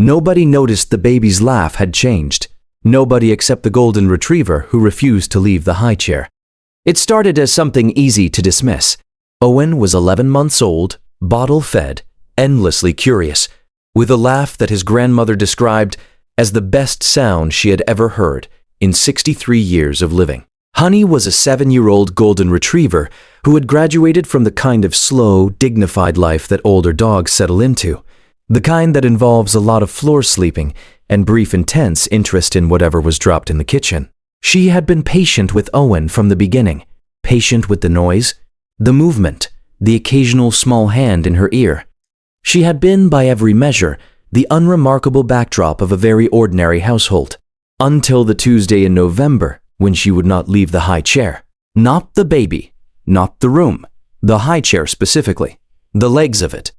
Nobody noticed the baby's laugh had changed. Nobody except the golden retriever who refused to leave the high chair. It started as something easy to dismiss. Owen was 11 months old, bottle-fed, endlessly curious, with a laugh that his grandmother described as the best sound she had ever heard in 63 years of living. Honey was a 7-year-old golden retriever who had graduated from the kind of slow, dignified life that older dogs settle into, the kind that involves a lot of floor sleeping and brief intense interest in whatever was dropped in the kitchen. She had been patient with Owen from the beginning, patient with the noise, the movement, the occasional small hand in her ear. She had been, by every measure, the unremarkable backdrop of a very ordinary household, until the Tuesday in November when she would not leave the high chair. Not the baby, not the room, the high chair specifically, the legs of it.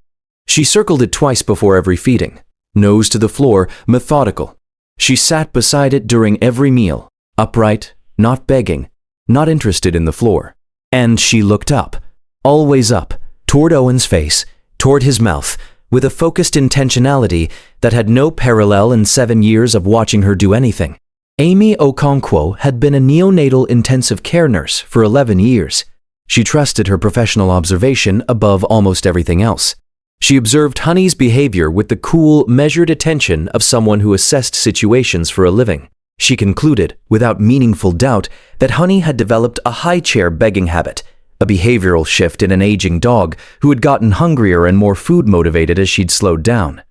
She circled it twice before every feeding, nose to the floor, methodical. She sat beside it during every meal, upright, not begging, not interested in the floor. And she looked up, always up, toward Owen's face, toward his mouth, with a focused intentionality that had no parallel in 7 years of watching her do anything. Amy Okonkwo had been a neonatal intensive care nurse for 11 years. She trusted her professional observation above almost everything else. She observed Honey's behavior with the cool, measured attention of someone who assessed situations for a living. She concluded, without meaningful doubt, that Honey had developed a high chair begging habit, a behavioral shift in an aging dog who had gotten hungrier and more food-motivated as she'd slowed down.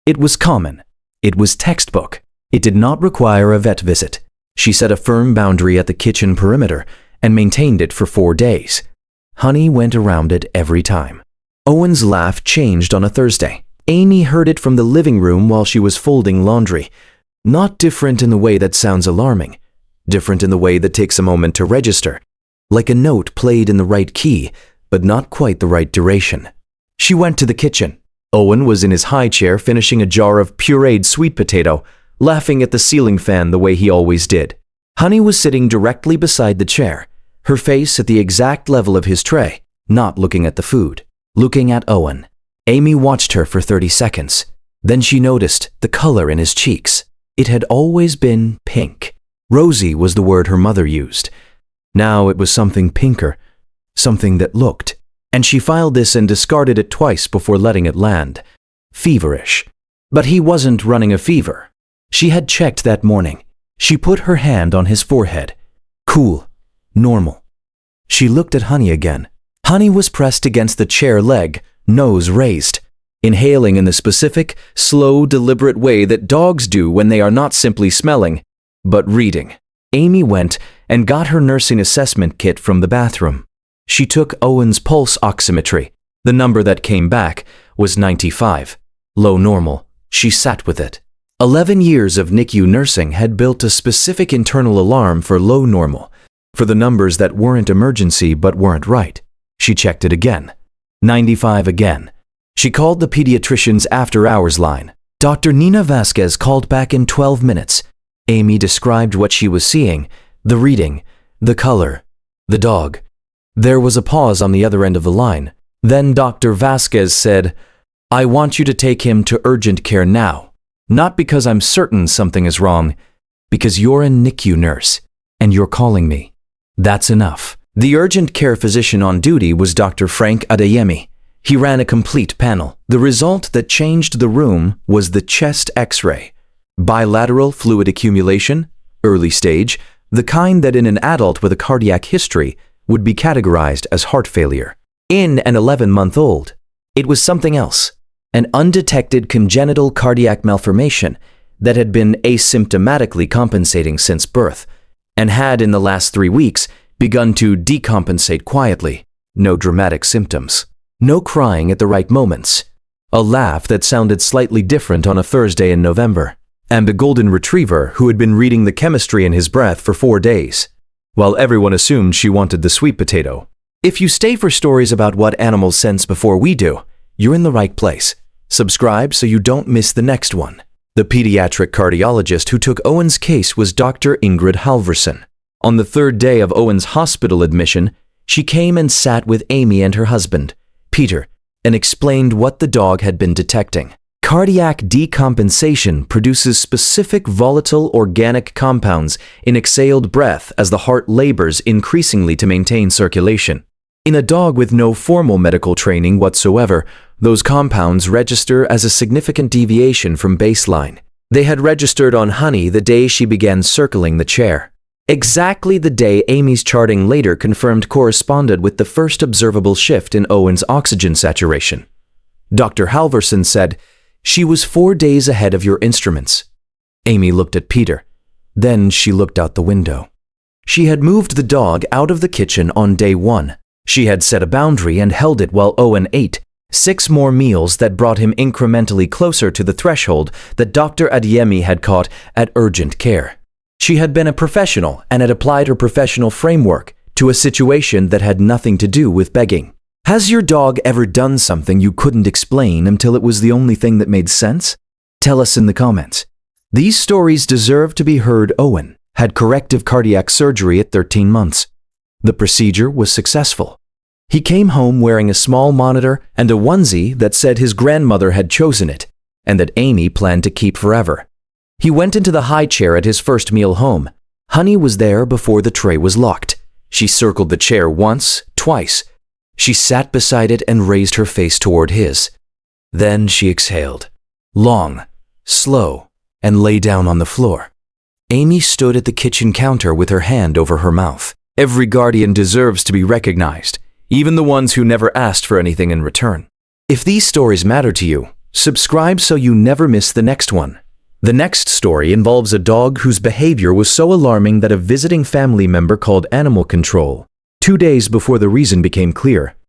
It was common. It was textbook. It did not require a vet visit. She set a firm boundary at the kitchen perimeter and maintained it for 4 days. Honey went around it every time. Owen's laugh changed on a Thursday. Amy heard it from the living room while she was folding laundry. Not different in the way that sounds alarming, different in the way that takes a moment to register, like a note played in the right key, but not quite the right duration. She went to the kitchen. Owen was in his high chair finishing a jar of pureed sweet potato, laughing at the ceiling fan the way he always did. Honey was sitting directly beside the chair, her face at the exact level of his tray, not looking at the food, looking at Owen. Amy watched her for 30 seconds. Then she noticed the color in his cheeks. It had always been pink. Rosy was the word her mother used. Now it was something pinker, something that looked. And she filed this and discarded it twice before letting it land. Feverish. But he wasn't running a fever. She had checked that morning. She put her hand on his forehead. Cool. Normal. She looked at Honey again. Honey was pressed against the chair leg, nose raised, inhaling in the specific, slow, deliberate way that dogs do when they are not simply smelling, but reading. Amy went and got her nursing assessment kit from the bathroom. She took Owen's pulse oximetry. The number that came back was 95. Low normal. She sat with it. 11 years of NICU nursing had built a specific internal alarm for low normal, for the numbers that weren't emergency but weren't right. She checked it again. 95 again. She called the pediatrician's after-hours line. Dr. Nina Vasquez called back in 12 minutes. Amy described what she was seeing, the reading, the color, the dog. There was a pause on the other end of the line. Then Dr. Vasquez said, "I want you to take him to urgent care now. Not because I'm certain something is wrong, because you're a NICU nurse, and you're calling me. That's enough." The urgent care physician on duty was Dr. Frank Adeyemi. He ran a complete panel. The result that changed the room was the chest X-ray. Bilateral fluid accumulation, early stage, the kind that in an adult with a cardiac history would be categorized as heart failure. In an 11-month-old, it was something else, an undetected congenital cardiac malformation that had been asymptomatically compensating since birth, and had in the last 3 weeks begun to decompensate quietly. No dramatic symptoms. No crying at the right moments. A laugh that sounded slightly different on a Thursday in November. And a golden retriever who had been reading the chemistry in his breath for 4 days, while everyone assumed she wanted the sweet potato. If you stay for stories about what animals sense before we do, you're in the right place. Subscribe so you don't miss the next one. The pediatric cardiologist who took Owen's case was Dr. Ingrid Halverson. On the 3rd day of Owen's hospital admission, she came and sat with Amy and her husband, Peter, and explained what the dog had been detecting. Cardiac decompensation produces specific volatile organic compounds in exhaled breath as the heart labors increasingly to maintain circulation. In a dog with no formal medical training whatsoever, those compounds register as a significant deviation from baseline. They had registered on Honey the day she began circling the chair. Exactly the day Amy's charting later confirmed corresponded with the first observable shift in Owen's oxygen saturation. Dr. Halverson said, "She was 4 days ahead of your instruments." Amy looked at Peter. Then she looked out the window. She had moved the dog out of the kitchen on day 1. She had set a boundary and held it while Owen ate 6 more meals that brought him incrementally closer to the threshold that Dr. Adeyemi had caught at urgent care. She had been a professional and had applied her professional framework to a situation that had nothing to do with begging. Has your dog ever done something you couldn't explain until it was the only thing that made sense? Tell us in the comments. These stories deserve to be heard. Owen had corrective cardiac surgery at 13 months. The procedure was successful. He came home wearing a small monitor and a onesie that said his grandmother had chosen it and that Amy planned to keep forever. He went into the high chair at his first meal home. Honey was there before the tray was locked. She circled the chair once, twice. She sat beside it and raised her face toward his. Then she exhaled, long, slow, and lay down on the floor. Amy stood at the kitchen counter with her hand over her mouth. Every guardian deserves to be recognized, even the ones who never asked for anything in return. If these stories matter to you, subscribe so you never miss the next one. The next story involves a dog whose behavior was so alarming that a visiting family member called animal control. 2 days before the reason became clear,